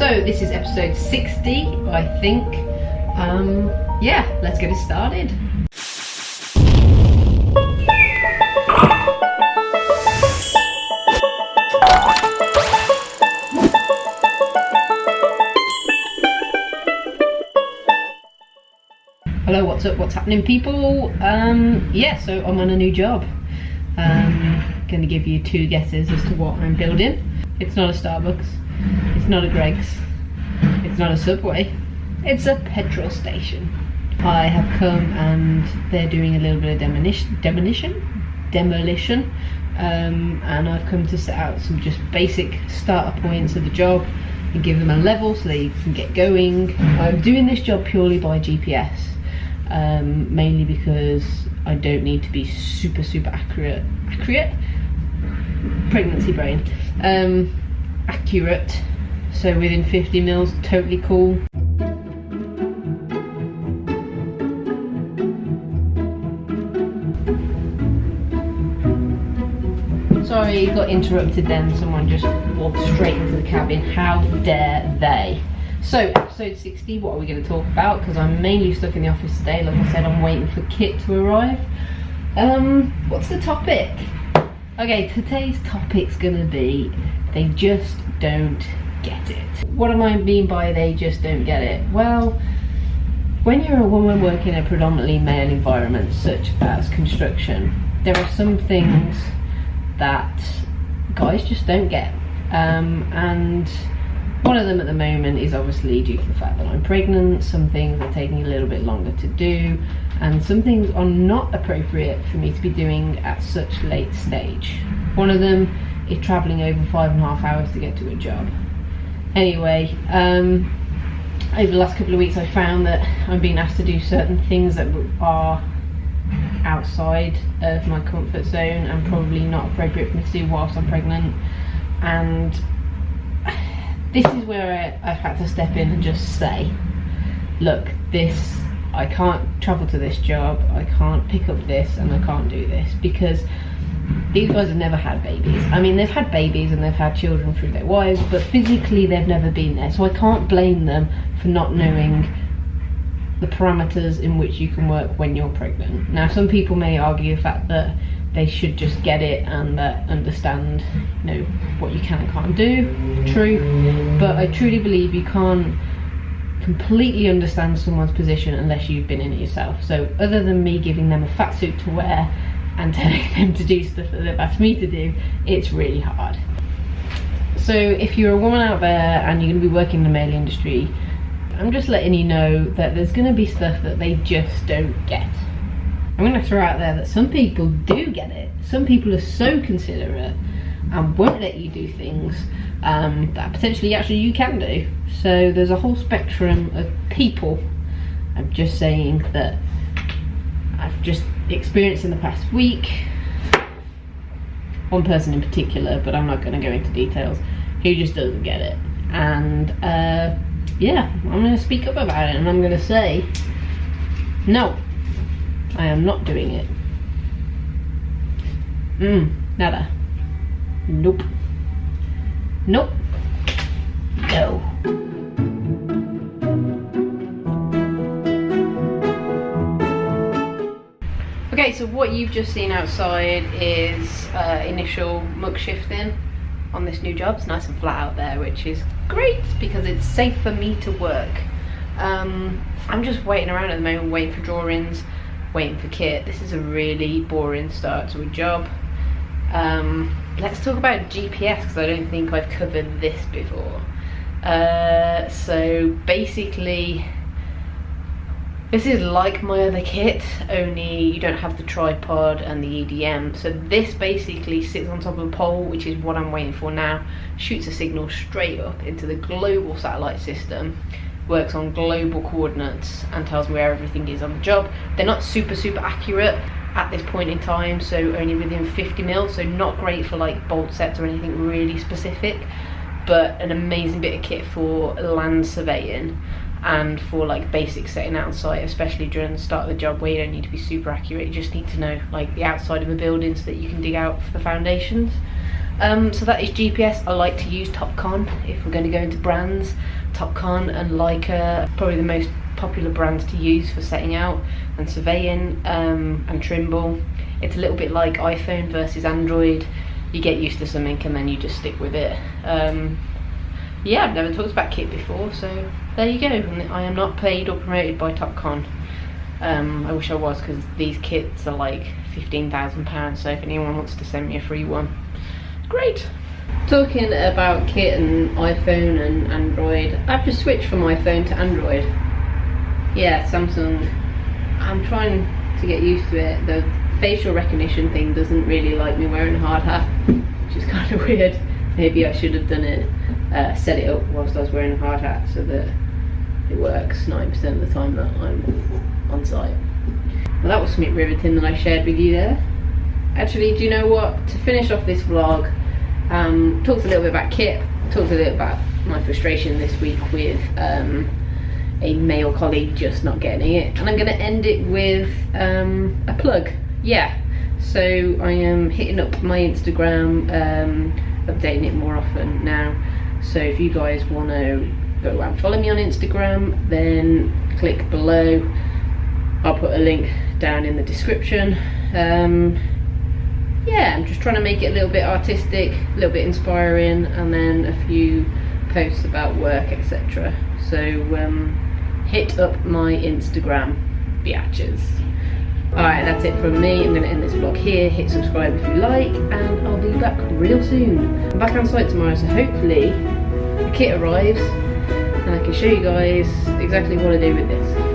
So this is episode 60, I think. Yeah, let's get it started. Hello, what's up, what's happening, people? Yeah, so I'm on a new job. Gonna give you two guesses as to what I'm building. It's not a Starbucks, it's not a Greggs, it's not a Subway, it's a petrol station. I have come and they're doing a little bit of demolition, and I've come to set out some just basic starter points of the job and give them a level so they can get going. I'm doing this job purely by GPS, mainly because I don't need to be super accurate, pregnancy brain, accurate, so within 50 mils, totally cool. Sorry, got interrupted then, someone just walked straight into the cabin, how dare they. So, episode 60, what are we going to talk about? Because I'm mainly stuck in the office today. Like I said, I'm waiting for Kit to arrive. What's the topic? Okay, today's topic's going to be, they just don't get it. What do I mean by they just don't get it? Well, when you're a woman working in a predominantly male environment, such as construction, there are some things that guys just don't get. And one of them at the moment is obviously due to the fact that I'm pregnant. Some things are taking a little bit longer to do, and some things are not appropriate for me to be doing at such late stage. One of them is travelling over 5.5 hours to get to a job. Anyway, over the last couple of weeks I found that I'm being asked to do certain things that are outside of my comfort zone and probably not appropriate for me to do whilst I'm pregnant, and this is where I've had to step in and just say, look, I can't travel to this job, I can't pick up this, and I can't do this, because these guys have never had babies. I mean, they've had babies and they've had children through their wives, but physically they've never been there, so I can't blame them for not knowing the parameters in which you can work when you're pregnant. Now, some people may argue the fact that they should just get it and understand, you know, what you can and can't do. True, but I truly believe you can't completely understand someone's position unless you've been in it yourself. So other than me giving them a fat suit to wear and telling them to do stuff that they've asked me to do, it's really hard. So if you're a woman out there and you're going to be working in the male industry, I'm just letting you know that there's going to be stuff that they just don't get. I'm going to throw out there that some people do get it. Some people are so considerate and won't let you do things that potentially actually you can do. So there's a whole spectrum of people. I'm just saying that I've just experienced in the past week, one person in particular, but I'm not going to go into details, who just doesn't get it. And yeah, I'm going to speak up about it and I'm going to say, no, I am not doing it. Nada. Nope. Nope. No. Okay, so what you've just seen outside is initial muck shifting on this new job. It's nice and flat out there, which is great because it's safe for me to work. I'm just waiting around at the moment, waiting for drawings, waiting for Kit. This is a really boring start to a job. Let's talk about GPS, because I don't think I've covered this before. So basically, this is like my other kit, only you don't have the tripod and the EDM. So this basically sits on top of a pole, which is what I'm waiting for now, shoots a signal straight up into the global satellite system, works on global coordinates and tells me where everything is on the job. They're not super accurate at this point in time, so only within 50 mils, so not great for like bolt sets or anything really specific, but an amazing bit of kit for land surveying and for like basic setting out on site, especially during the start of the job where you don't need to be super accurate. You just need to know like the outside of a building so that you can dig out for the foundations. So that is GPS. I like to use Topcon if we're going to go into brands. Topcon and Leica, probably the most popular brands to use for setting out and surveying, and Trimble. It's a little bit like iPhone versus Android. You get used to something and then you just stick with it. Yeah, I've never talked about kit before, so there you go. I am not paid or promoted by Topcon. I wish I was, because these kits are like £15,000, so if anyone wants to send me a free one, great. Talking about kit and iPhone and Android, I've just switched from iPhone to Android. Yeah, Samsung, I'm trying to get used to it. The facial recognition thing doesn't really like me wearing a hard hat, which is kind of weird. Maybe I should have done it, set it up whilst I was wearing a hard hat so that it works 90% of the time that I'm on site. Well, that was something riveting that I shared with you there. Actually, do you know what? To finish off this vlog, talked a little bit about kit, talked a little about my frustration this week with a male colleague just not getting it, and I'm going to end it with a plug. Yeah, so I am hitting up my Instagram, updating it more often now, so if you guys want to go and follow me on Instagram, then click below. I'll put a link down in the description. Yeah, I'm just trying to make it a little bit artistic, a little bit inspiring, and then a few posts about work, etc. So hit up my Instagram, biatches. Alright, that's it from me. I'm going to end this vlog here. Hit subscribe if you like, and I'll be back real soon. I'm back on site tomorrow, so hopefully the kit arrives and I can show you guys exactly what I do with this.